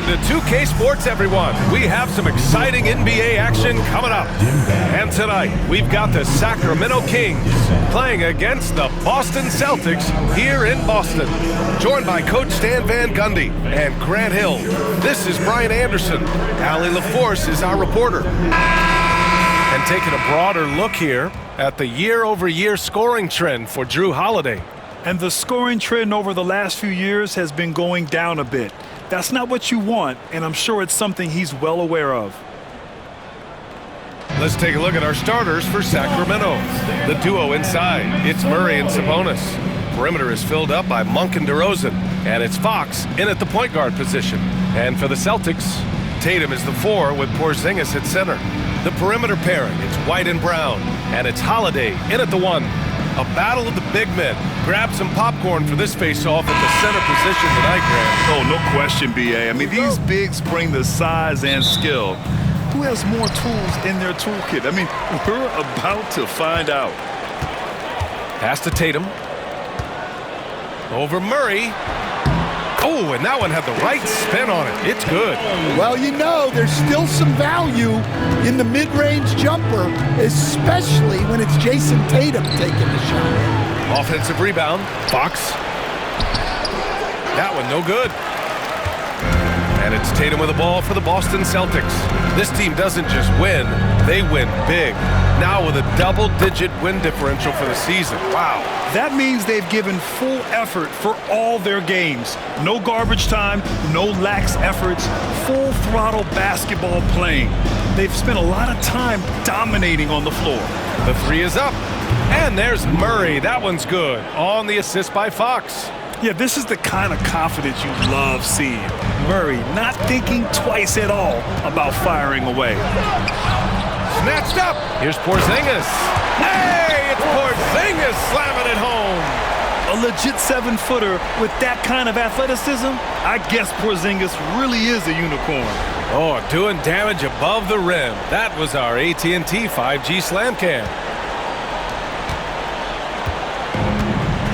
to 2K Sports, everyone. We have some exciting NBA action coming up. And tonight, we've got the Sacramento Kings playing against the Boston Celtics here in Boston. Joined by Coach Stan Van Gundy and Grant Hill. This is Brian Anderson. Allie LaForce is our reporter. And taking a broader look here at the year-over-year scoring trend for Jrue Holiday. And the scoring trend over the last few years has been going down a bit. That's not what you want, and I'm sure it's something he's well aware of. Let's take a look at our starters for Sacramento. The duo inside, it's Murray and Sabonis. Perimeter is filled up by Monk and Derozan, and it's Fox in at the point guard position. And for the Celtics, Tatum is the 4 with Porzingis at center. The perimeter pairing, it's White and Brown, and it's Holiday in at the 1. A battle of the big men. Grab some popcorn for this face-off at the center position tonight, Grant. Oh, no question, B.A. I mean, these bigs bring the size and skill. Who has more tools in their toolkit? I mean, we're about to find out. Pass to Tatum. Over Murray. Oh, and that one had the right spin on it. It's good. Well, you know, there's still some value in the mid-range jumper, especially when it's Jayson Tatum taking the shot. Offensive rebound. Fox. That one no good. And it's Tatum with the ball for the Boston Celtics. This team doesn't just win, they win big. Now with a double-digit win differential for the season. Wow. That means they've given full effort for all their games. No garbage time, no lax efforts, full throttle basketball playing. They've spent a lot of time dominating on the floor. The 3 is up. And there's Murray. That one's good. On the assist by Fox. Yeah, this is the kind of confidence you love seeing. Murray not thinking twice at all about firing away. Snatched up. Here's Porzingis. Hey, it's Porzingis slamming it home. A legit 7-footer with that kind of athleticism, I guess Porzingis really is a unicorn. Oh, doing damage above the rim. That was our AT&T 5G slam cam.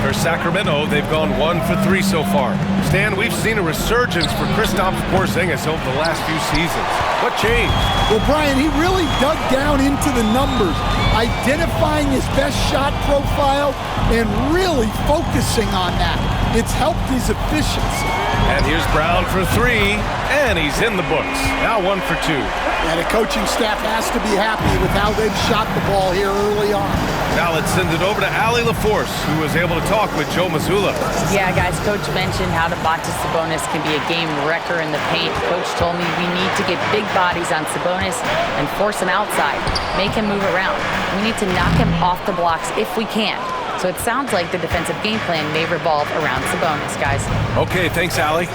For Sacramento, they've gone 1 for 3 so far. Stan, we've seen a resurgence for Kristaps Porzingis over the last few seasons. What changed? Well, Brian, he really dug down into the numbers, identifying his best shot profile and really focusing on that. It's helped his efficiency. And here's Brown for 3, and he's in the books. Now 1 for 2. And the coaching staff has to be happy with how they've shot the ball here early on. Now let's send it over to Allie LaForce, who was able to talk with Joe Mazzulla. Yeah, guys, Coach mentioned how Domantas Sabonis can be a game wrecker in the paint. Coach told me we need to get big bodies on Sabonis and force him outside, make him move around. We need to knock him off the blocks if we can. So it sounds like the defensive game plan may revolve around Sabonis, guys. Okay, thanks, Allie.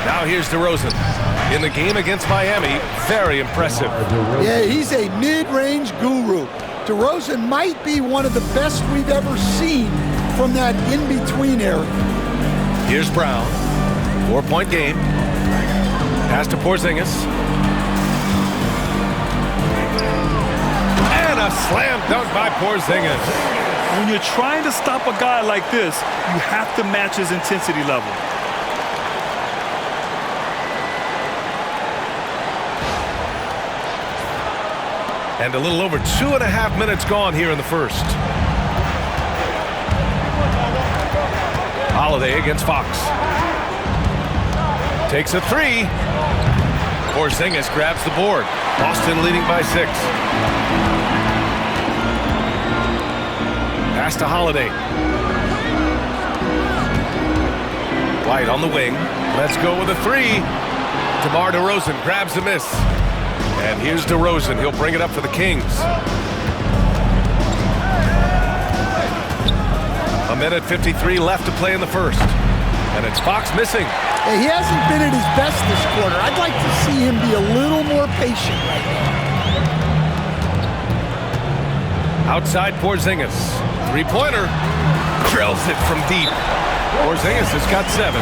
Now here's Derozan. In the game against Miami, very impressive. Yeah, he's a mid-range guru. Derozan might be one of the best we've ever seen from that in-between area. Here's Brown. 4-point game. Pass to Porzingis. And a slam dunk by Porzingis. When you're trying to stop a guy like this, you have to match his intensity level. And a little over 2.5 minutes gone here in the first. Holiday against Fox. Takes a 3. Porzingis grabs the board. Boston leading by 6. Pass to Holiday. White on the wing. Let's go with a 3. Demar Derozan grabs a miss. And here's Derozan. He'll bring it up for the Kings. 1:53 left to play in the first. And it's Fox missing. Hey, he hasn't been at his best this quarter. I'd like to see him be a little more patient right now. Outside Porzingis. 3-pointer. Drills it from deep. Porzingis has got 7.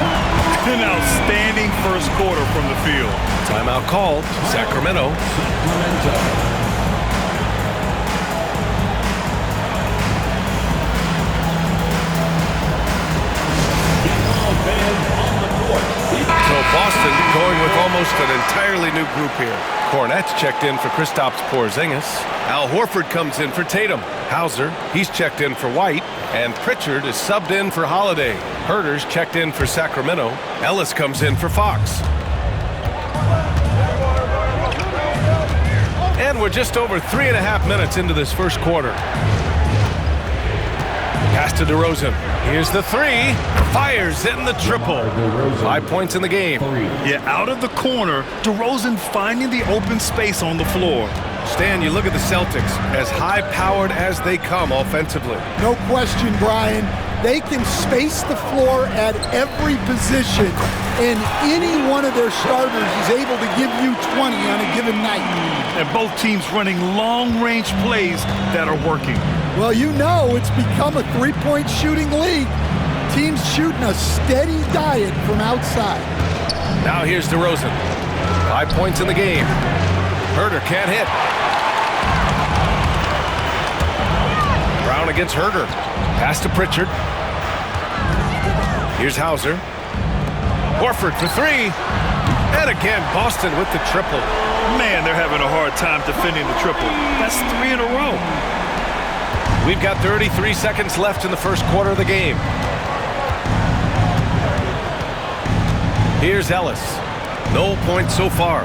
An outstanding first quarter from the field. Timeout called. Sacramento. So Boston going almost an entirely new group here. Cornette's checked in for Kristaps Porzingis. Al Horford comes in for Tatum. Hauser, he's checked in for White. And Pritchard is subbed in for Holiday. Herter's checked in for Sacramento. Ellis comes in for Fox. And we're just over 3.5 minutes into this first quarter. Pass to Derozan. Here's the three. Fires in the triple. 5 points in the game. Yeah, out of the corner, Derozan finding the open space on the floor. Stan, you look at the Celtics, as high-powered as they come offensively. No question, Brian. They can space the floor at every position, and any one of their starters is able to give you 20 on a given night. And both teams running long-range plays that are working. Well, you know it's become a three-point shooting league. Teams shooting a steady diet from outside. Now here's Derozan. 5 points in the game. Herter can't hit. Brown against Herter. Pass to Pritchard. Here's Hauser. Horford for three. And again, Boston with the triple. Man, they're having a hard time defending the triple. That's 3 in a row. We've got 33 seconds left in the first quarter of the game. Here's Ellis. No points so far.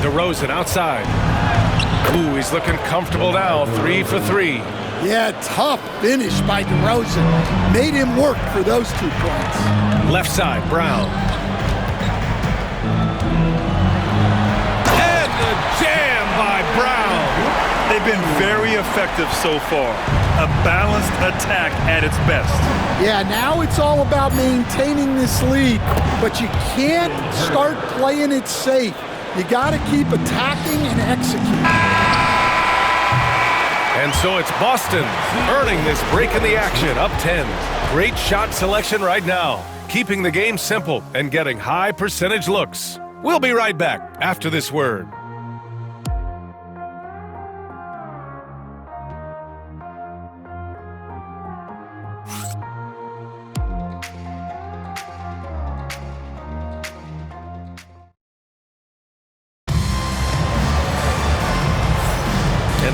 Derozan outside. Ooh, he's looking comfortable now. 3 for 3. Yeah, tough finish by Derozan. Made him work for those 2 points. Left side, Brown. And the jam by Brown. They've been very effective so far. A balanced attack at its best. Yeah, now it's all about maintaining this lead, but you can't start playing it safe. You got to keep attacking and executing. And so it's Boston earning this break in the action, up 10. Great shot selection right now, keeping the game simple and getting high percentage looks. We'll be right back after this word.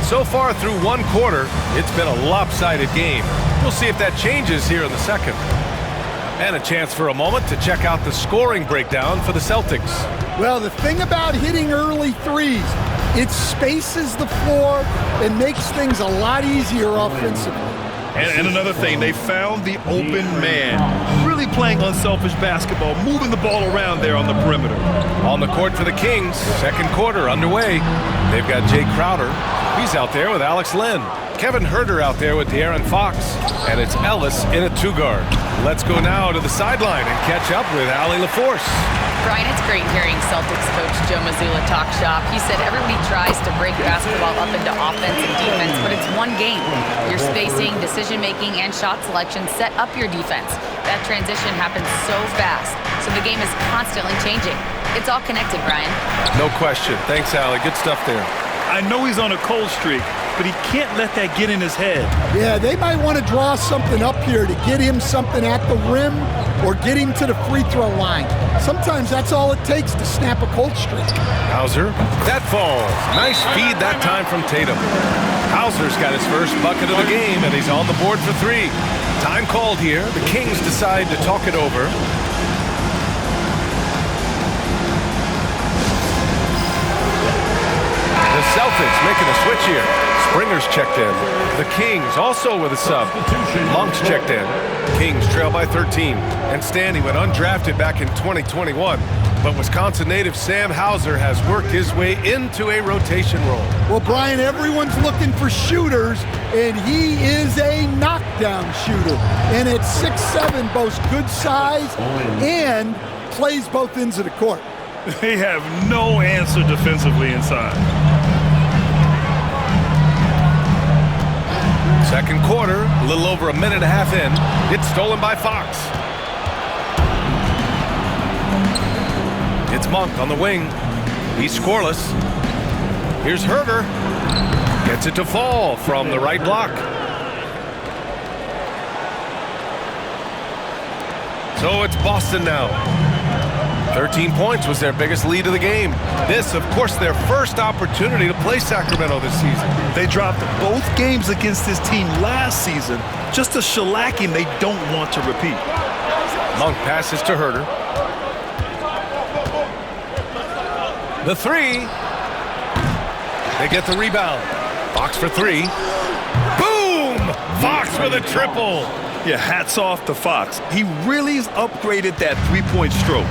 So far through one quarter, it's been a lopsided game. We'll see if that changes here in the second. And a chance for a moment to check out the scoring breakdown for the Celtics. Well, the thing about hitting early threes, it spaces the floor and makes things a lot easier offensively. And another thing, they found the open man. Really playing unselfish basketball, moving the ball around there on the perimeter. On the court for the Kings, second quarter underway. They've got Jay Crowder. He's out there with Alex Len. Kevin Herter out there with De'Aaron Fox. And it's Ellis in a 2-guard. Let's go now to the sideline and catch up with Allie LaForce. Brian, it's great hearing Celtics coach Joe Mazzulla talk shop. He said everybody tries to break basketball up into offense and defense, but it's one game. Your spacing, decision-making, and shot selection set up your defense. That transition happens so fast, so the game is constantly changing. It's all connected, Brian. No question. Thanks, Allie. Good stuff there. I know he's on a cold streak, but he can't let that get in his head. Yeah, they might want to draw something up here to get him something at the rim or get him to the free throw line. Sometimes that's all it takes to snap a cold streak. Hauser, that falls. Nice feed that time from Tatum. Hauser's got his first bucket of the game, and he's on the board for 3. Time called here. The Kings decide to talk it over. The Celtics making a switch here. Springer's checked in. The Kings also with a sub. Monk's checked in. Kings trail by 13. And Stanley went undrafted back in 2021. But Wisconsin native Sam Hauser has worked his way into a rotation role. Well, Brian, everyone's looking for shooters, and he is a knockdown shooter. And at 6'7", boasts good size and plays both ends of the court. They have no answer defensively inside. Second quarter, a little over a minute and a half in. It's stolen by Fox. It's Monk on the wing. He's scoreless. Here's Herter. Gets it to fall from the right block. So it's Boston now. 13 points was their biggest lead of the game. This, of course, their first opportunity to play Sacramento this season. They dropped both games against this team last season. Just a shellacking they don't want to repeat. Monk passes to Herter. The three. They get the rebound. Fox for three. Boom! Fox with a triple. Yeah, hats off to Fox. He really has upgraded that three-point stroke.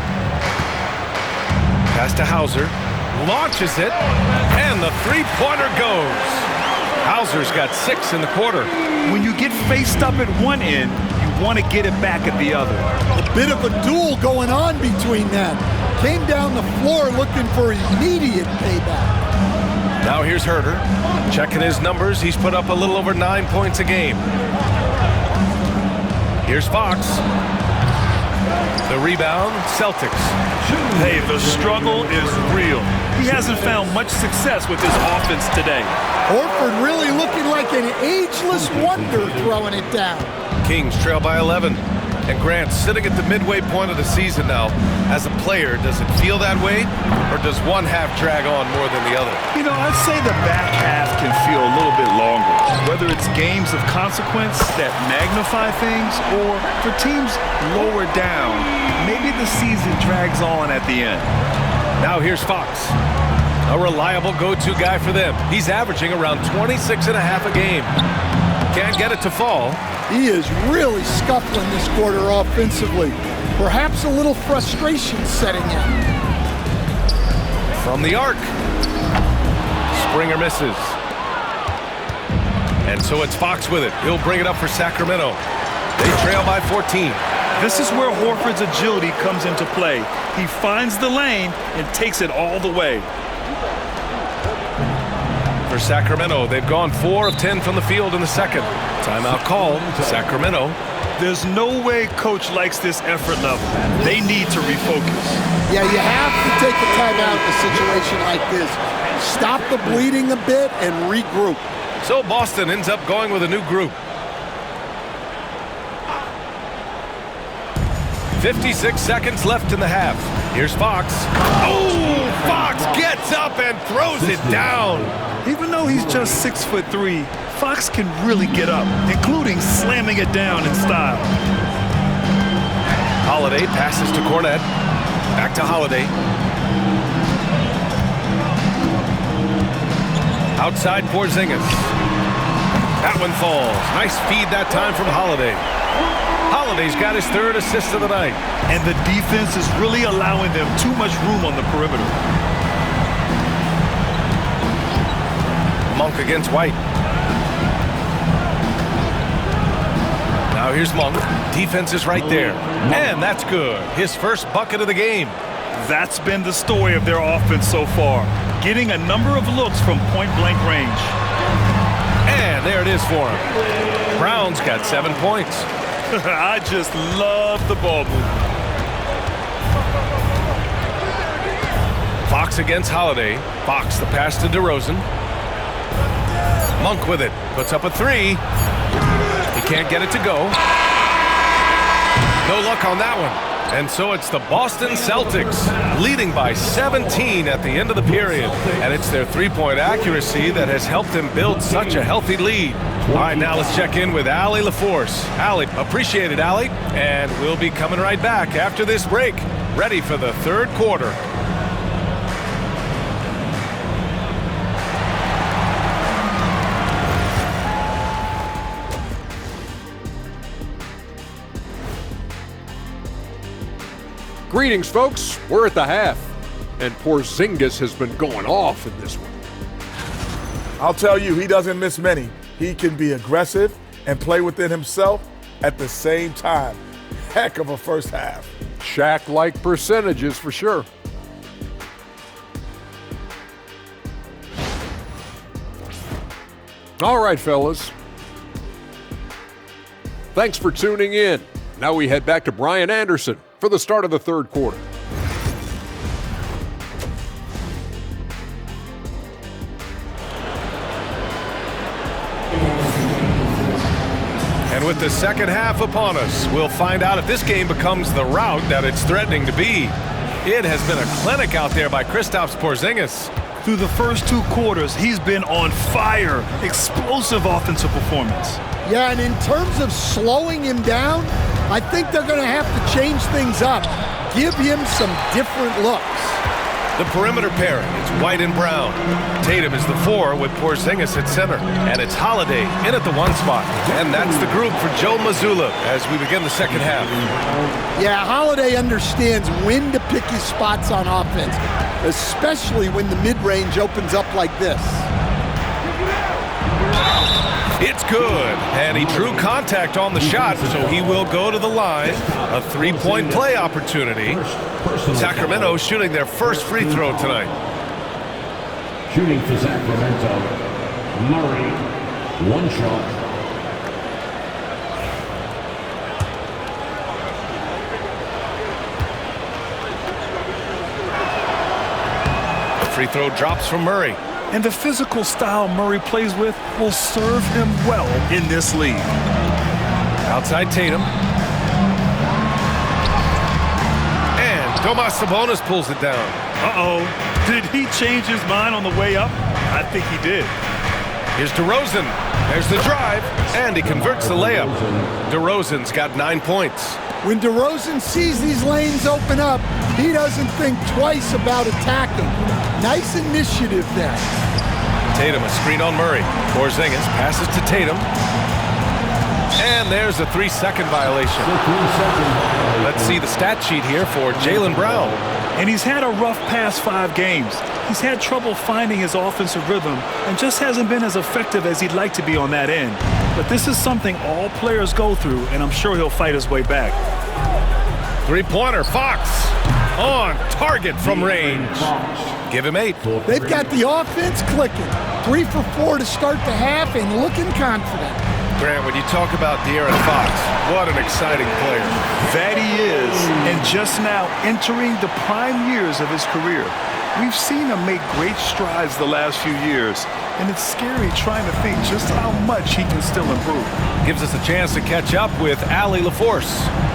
Pass to Hauser. Launches it. And the three-pointer goes. Hauser's got 6 in the quarter. When you get faced up at one end, you want to get it back at the other. A bit of a duel going on between them. Came down the floor looking for immediate payback. Now here's Herter. Checking his numbers. He's put up a little over 9 points a game. Here's Fox. The rebound, Celtics. Hey, the struggle is real. He hasn't found much success with his offense today. Horford really looking like an ageless wonder throwing it down. Kings trail by 11. And Grant sitting at the midway point of the season now. As a player, does it feel that way? Or does one half drag on more than the other? You know, I'd say the back half can feel a little bit longer. Whether it's games of consequence that magnify things or for teams lower down, maybe the season drags on at the end. Now here's Fox. A reliable go-to guy for them. He's averaging around 26.5 a game. Can't get it to fall. He is really scuffling this quarter offensively. Perhaps a little frustration setting in. From the arc. Springer misses. And so it's Fox with it. He'll bring it up for Sacramento. They trail by 14. This is where Horford's agility comes into play. He finds the lane and takes it all the way. For Sacramento, they've gone 4 of 10 from the field in the second. Timeout called. Sacramento. There's no way coach likes this effort level. They need to refocus. Yeah, you have to take a timeout in a situation like this. Stop the bleeding a bit and regroup. So Boston ends up going with a new group. 56 seconds left in the half. Here's Fox. Oh, Fox gets up and throws it down. Even though he's just 6'3", Fox can really get up, including slamming it down in style. Holiday passes to Cornet. Back to Holiday. Outside Porzingis. That one falls. Nice feed that time from Holiday. Holiday's got his 3rd assist of the night. And the defense is really allowing them too much room on the perimeter. Monk against White. Now here's Monk. Defense is right there. And that's good. His first bucket of the game. That's been the story of their offense so far. Getting a number of looks from point-blank range. And there it is for him. Brown's got 7 points. I just love the ball movement. Fox against Holiday. Fox the pass to Derozan. Monk with it. Puts up a 3. He can't get it to go. No luck on that one. And so it's the Boston Celtics leading by 17 at the end of the period. And it's their three-point accuracy that has helped them build such a healthy lead. All right, now let's check in with Allie LaForce. Allie, appreciate it, Allie. And we'll be coming right back after this break, ready for the third quarter. Greetings, folks. We're at the half, and Porzingis has been going off in this one. I'll tell you, he doesn't miss many. He can be aggressive and play within himself at the same time. Heck of a first half. Shaq-like percentages for sure. All right, fellas. Thanks for tuning in. Now we head back to Brian Anderson for the start of the third quarter. And And with the second half upon us, we'll find out if this game becomes the rout that it's threatening to be. It has been a clinic out there by Kristaps Porzingis. Through the first 2 quarters, he's been on fire. Explosive offensive performance. Yeah, and in terms of slowing him down, I think they're going to have to change things up. Give him some different looks. The perimeter pairing is White and Brown. Tatum is the 4 with Porzingis at center. And it's Holiday in at the 1 spot. And that's the group for Joe Mazzulla as we begin the second half. Yeah, Holiday understands when to pick his spots on offense, especially when the mid-range opens up like this. It's good, and he drew contact on the shot, so he will go to the line. A 3-point play opportunity. Sacramento shooting their first free throw tonight. Shooting for Sacramento, Murray, 1 shot. The free throw drops from Murray. And the physical style Murray plays with will serve him well in this league. Outside Tatum. And Domas Sabonis pulls it down. Uh-oh. Did he change his mind on the way up? I think he did. Here's Derozan. There's the drive, and he converts the layup. Derozan's got 9 points. When Derozan sees these lanes open up, he doesn't think twice about attacking. Nice initiative there. Tatum, a screen on Murray. Porzingis passes to Tatum. And there's a 3-second violation. Let's see the stat sheet here for Jaylen Brown. And he's had a rough past 5 games. He's had trouble finding his offensive rhythm and just hasn't been as effective as he'd like to be on that end. But this is something all players go through, and I'm sure he'll fight his way back. 3-pointer, Fox. On target from range. Give him 8. They've got the offense clicking. 3 for 4 to start the half and looking confident. Grant, when you talk about De'Aaron Fox, what an exciting player. That he is, and just now entering the prime years of his career. We've seen him make great strides the last few years, and it's scary trying to think just how much he can still improve. Gives us a chance to catch up with Allie LaForce.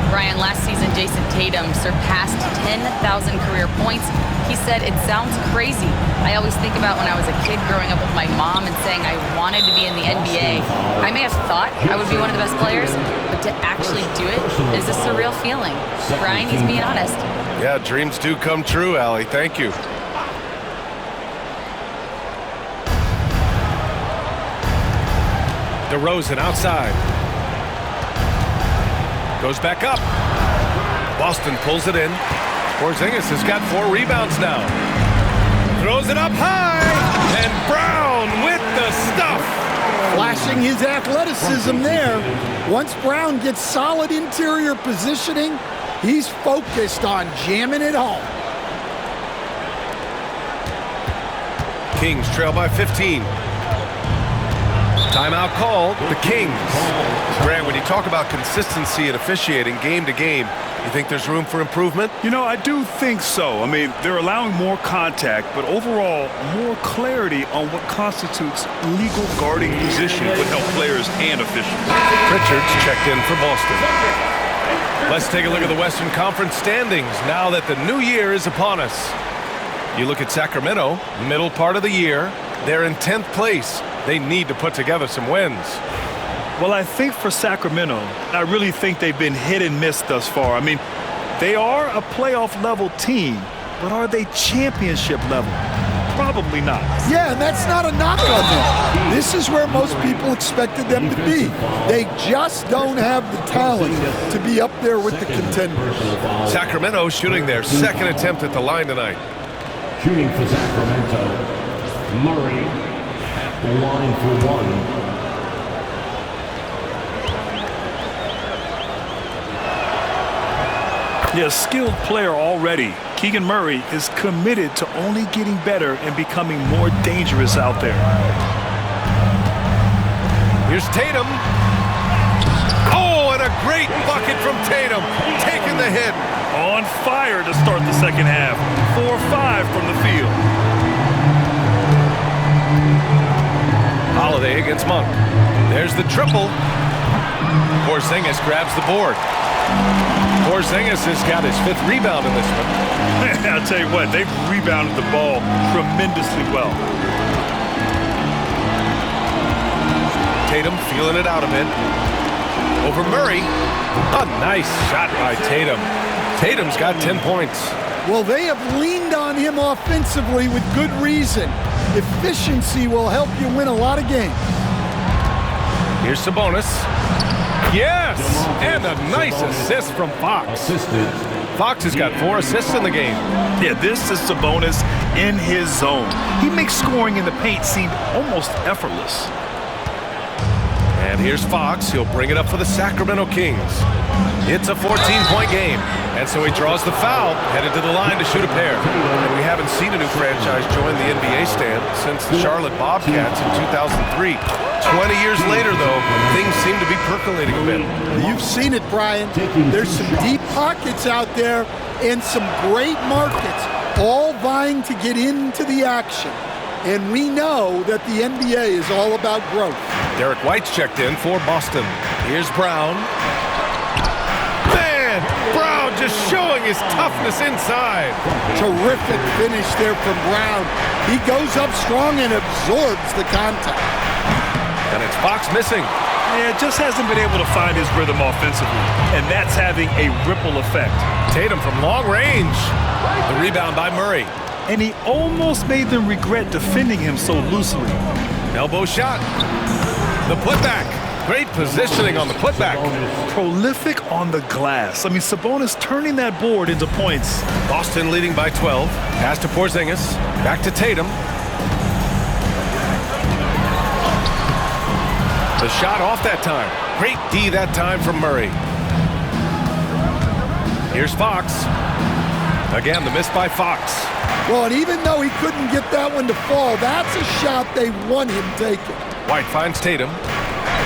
Brian, last season, Jayson Tatum surpassed 10,000 career points. He said, "It sounds crazy. I always think about when I was a kid growing up with my mom and saying I wanted to be in the NBA. I may have thought I would be one of the best players, but to actually do it is a surreal feeling." Brian, he's being honest. Yeah, dreams do come true, Allie. Thank you. Derozan outside. Goes back up. Boston pulls it in. Porzingis has got 4 rebounds now. Throws it up high. And Brown with the stuff. Flashing his athleticism there. Once Brown gets solid interior positioning, he's focused on jamming it home. Kings trail by 15. Timeout called. The Kings. Grant, when you talk about consistency and officiating game to game, you think there's room for improvement? You know, I do think so. I mean, they're allowing more contact, but overall, more clarity on what constitutes legal guarding position would help players and officials. Pritchard's checked in for Boston. Let's take a look at the Western Conference standings now that the new year is upon us. You look at Sacramento, middle part of the year. They're in 10th place. They need to put together some wins. Well, I think for Sacramento, I really think they've been hit and miss thus far. I mean, they are a playoff-level team, but are they championship level? Probably not. Yeah, and that's not a knock on them. This is where most people expected them to be. They just don't have the talent to be up there with the contenders. Sacramento shooting their second attempt at the line tonight. Shooting for Sacramento, Murray at the line for 1. Yeah, skilled player already. Keegan Murray is committed to only getting better and becoming more dangerous out there. Here's Tatum. Oh, and a great bucket from Tatum. Taking the hit. On fire to start the second half. 4-5 from the field. Holiday against Monk. There's the triple. Porzingis grabs the board. Porzingis has got his 5th rebound in this one. I'll tell you what, they've rebounded the ball tremendously well. Tatum feeling it out a bit. Over Murray. A nice shot by Tatum. Tatum's got 10 points. Well, they have leaned on him offensively with good reason. Efficiency will help you win a lot of games. Here's Sabonis. Yes! And a nice assist from Fox. Fox has got 4 assists in the game. Yeah, this is Sabonis in his zone. He makes scoring in the paint seem almost effortless. And here's Fox. He'll bring it up for the Sacramento Kings. It's a 14-point game. And so he draws the foul, headed to the line to shoot a pair. And we haven't seen a new franchise join the NBA stand since the Charlotte Bobcats in 2003. 20 years later, though, things seem to be percolating a bit. You've seen it, Brian. There's some deep pockets out there and some great markets, all vying to get into the action. And we know that the NBA is all about growth. Derek White's checked in for Boston. Here's Brown. Man, Brown just showing his toughness inside. Terrific finish there from Brown. He goes up strong and absorbs the contact. And it's Fox missing. Yeah, just hasn't been able to find his rhythm offensively, and that's having a ripple effect. Tatum from long range. The rebound by Murray. And he almost made them regret defending him so loosely. Elbow shot. The putback. Great positioning on the putback. Prolific on the glass. I mean, Sabonis turning that board into points. Boston leading by 12. Pass to Porzingis. Back to Tatum. The shot off that time. Great D that time from Murray. Here's Fox. Again, the miss by Fox. Well, and even though he couldn't get that one to fall, that's a shot they want him taking. White finds Tatum.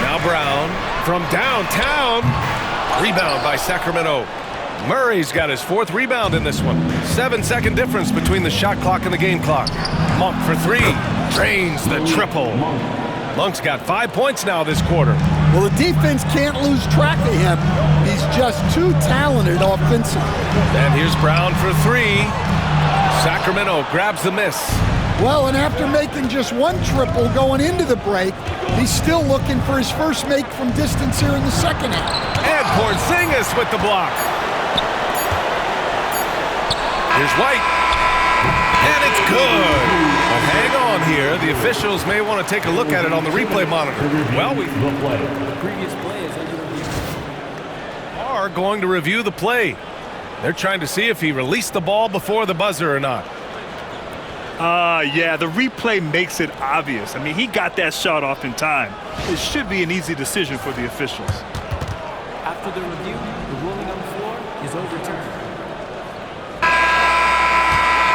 Now Brown from downtown. Rebound by Sacramento. Murray's got his 4th rebound in this one. 7-second difference between the shot clock and the game clock. Monk for 3. Drains the triple. Monk's got 5 points now this quarter. Well, the defense can't lose track of him. He's just too talented offensively. And here's Brown for 3. Sacramento grabs the miss. Well, and after making just 1 triple going into the break, he's still looking for his first make from distance here in the second half. And Porzingis with the block. Here's White. And it's good. But hang on here. The officials may want to take a look at it on the replay monitor. Well, we are going to review the play. They're trying to see if he released the ball before the buzzer or not. Yeah, the replay makes it obvious. I mean, he got that shot off in time. It should be an easy decision for the officials. After the review, the ruling on the floor is overturned.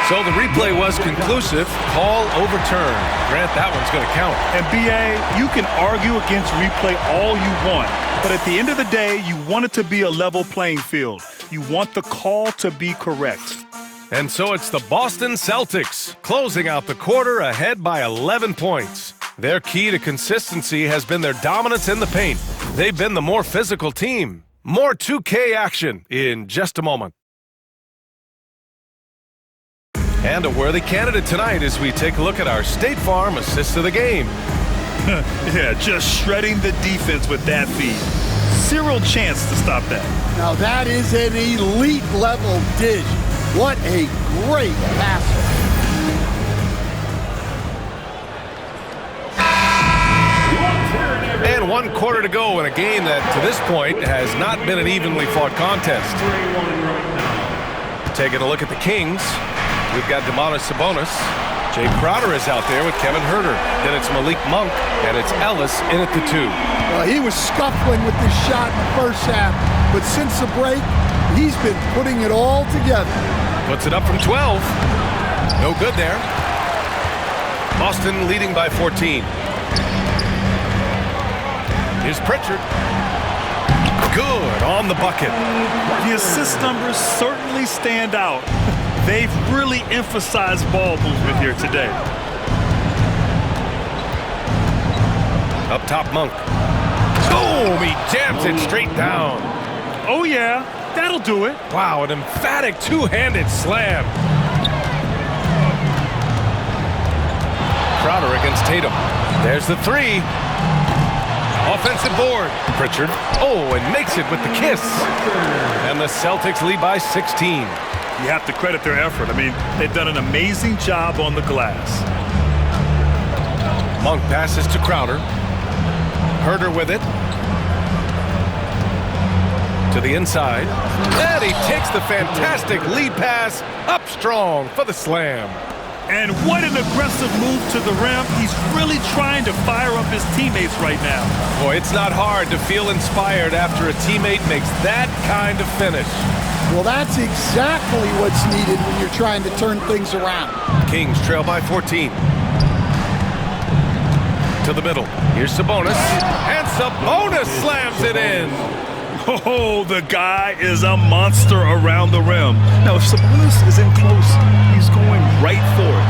So the replay was conclusive. Call overturned. Grant, that one's going to count. And BA, you can argue against replay all you want, but at the end of the day, you want it to be a level playing field. You want the call to be correct. And so it's the Boston Celtics closing out the quarter ahead by 11 points. Their key to consistency has been their dominance in the paint. They've been the more physical team. More 2K action in just a moment. And a worthy candidate tonight as we take a look at our State Farm assist of the game. Yeah, just shredding the defense with that feed. Zero chance to stop that. Now that is an elite level dish. What a great passer. And 1 quarter to go in a game that, to this point, has not been an evenly fought contest. Taking a look at the Kings, we've got Sabonis. Jay Crowder is out there with Kevin Huerter. Then it's Malik Monk, and it's Ellis in at the 2. Well, he was scuffling with this shot in the first half, but since the break, he's been putting it all together. Puts it up from 12. No good there. Boston leading by 14. Here's Pritchard. Good on the bucket. The assist numbers certainly stand out. They've really emphasized ball movement here today. Up top, Monk. Boom! He jams it straight down. Oh, yeah, that'll do it. Wow, an emphatic two-handed slam. Crowder against Tatum. There's the three. Offensive board. Pritchard. Oh, and makes it with the kiss. And the Celtics lead by 16. You have to credit their effort. I mean, they've done an amazing job on the glass. Monk passes to Crowder. Herder with it. To the inside. And he takes the fantastic lead pass up strong for the slam. And what an aggressive move to the rim. He's really trying to fire up his teammates right now. Boy, it's not hard to feel inspired after a teammate makes that kind of finish. Well, that's exactly what's needed when you're trying to turn things around. Kings trail by 14. To the middle. Here's Sabonis. And Sabonis slams it in. Oh, the guy is a monster around the rim. Now, if Sabonis is in close, he's going right for it.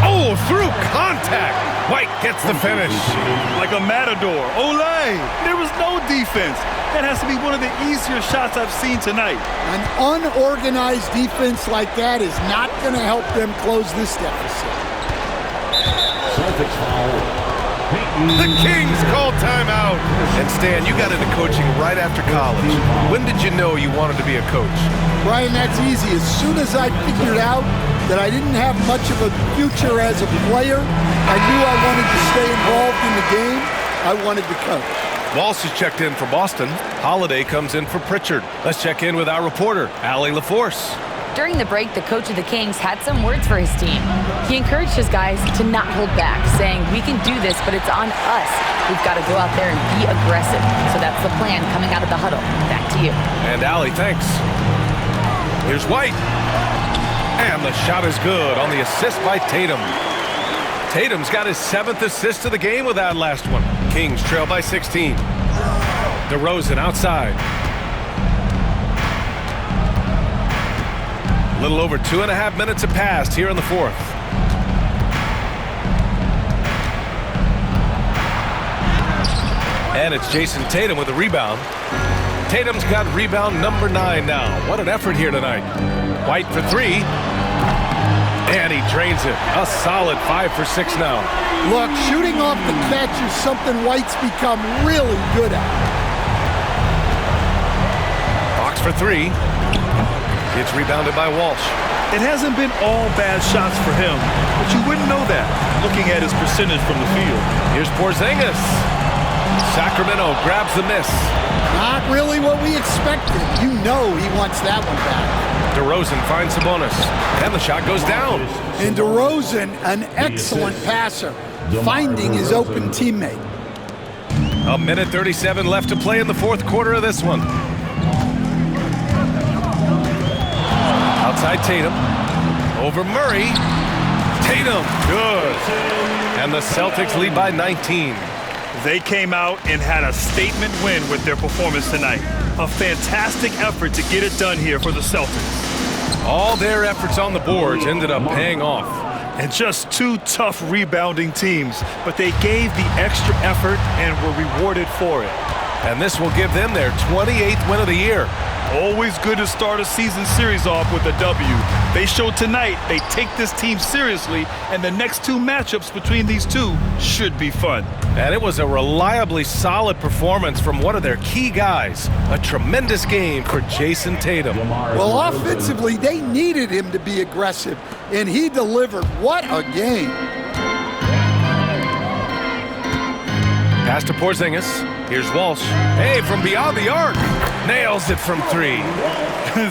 Oh, through contact. White gets the finish. Like a matador. Olay! There was no defense. That has to be one of the easier shots I've seen tonight. An unorganized defense like that is not going to help them close this deficit. Celtics foul. The Kings call timeout. And Stan, you got into coaching right after college. When did you know you wanted to be a coach? Brian, that's easy. As soon as I figured out that I didn't have much of a future as a player, I knew I wanted to stay involved in the game. I wanted to coach. Walsh is checked in for Boston. Holiday comes in for Pritchard. Let's check in with our reporter, Allie LaForce. During the break, the coach of the Kings had some words for his team. He encouraged his guys to not hold back, saying, "We can do this, but it's on us. We've got to go out there and be aggressive." So that's the plan coming out of the huddle. Back to you. And Allie, thanks. Here's White. And the shot is good on the assist by Tatum. Tatum's got his 7th assist of the game with that last one. Kings trail by 16. Derozan outside. A little over 2.5 minutes have passed here in the 4th. And it's Jayson Tatum with a rebound. Tatum's got rebound number 9 now. What an effort here tonight. White for 3. And he drains it. A solid 5 for 6 now. Look, shooting off the catch is something White's become really good at. Fox for 3. It's rebounded by Walsh. It hasn't been all bad shots for him, but you wouldn't know that looking at his percentage from the field. Here's Porzingis. Sacramento grabs the miss. Not really what we expected. You know he wants that one back. Derozan finds Sabonis. And the shot goes down. And Derozan, an excellent passer, finding his open teammate. 1:37 left to play in the 4th quarter of this one. Outside Tatum. Over Murray. Tatum. Good. And the Celtics lead by 19. They came out and had a statement win with their performance tonight. A fantastic effort to get it done here for the Celtics. All their efforts on the boards ended up paying off. And just 2 tough rebounding teams, but they gave the extra effort and were rewarded for it. And this will give them their 28th win of the year. Always good to start a season series off with a W. They showed tonight they take this team seriously, and the next 2 matchups between these two should be fun. And it was a reliably solid performance from one of their key guys. A tremendous game for Jayson Tatum. Well, offensively, they needed him to be aggressive, and he delivered. What a game. Pass to Porzingis. Here's Walsh. Hey, from beyond the arc. Nails it from 3.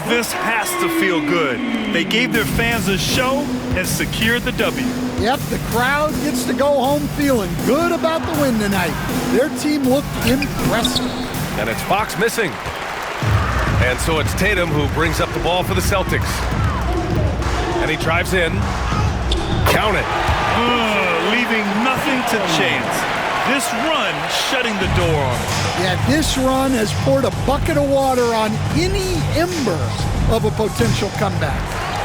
This has to feel good. They gave their fans a show and secured the W. Yep, the crowd gets to go home feeling good about the win tonight. Their team looked impressive. And it's Fox missing. And so it's Tatum who brings up the ball for the Celtics. And he drives in. Count it. Leaving nothing to chance. This run shutting the door on it. Yeah, this run has poured a bucket of water on any ember of a potential comeback.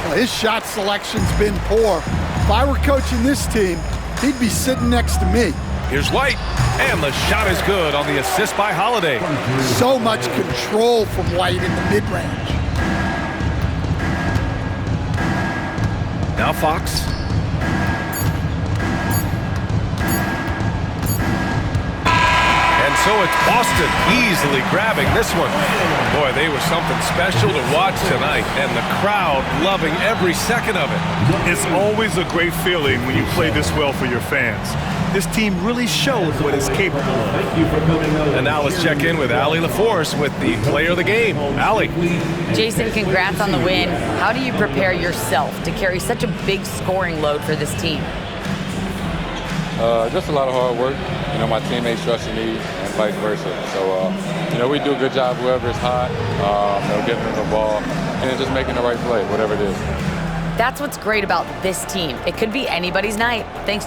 Well, his shot selection's been poor. If I were coaching this team, he'd be sitting next to me. Here's White. And the shot is good on the assist by Holiday. So much control from White in the mid-range. Now Fox. And so it's Boston easily grabbing this one. Boy, they were something special to watch tonight, and the crowd loving every second of it. It's always a great feeling when you play this well for your fans. This team really showed what it's capable of. And now let's check in with Allie LaForce with the player of the game. Allie. Jayson, congrats on the win. How do you prepare yourself to carry such a big scoring load for this team? Just a lot of hard work. You know, my teammates trusting me and vice versa. So, you know, we do a good job whoever is hot, you know, giving them the ball, and then just making the right play, whatever it is. That's what's great about this team. It could be anybody's night. Thanks.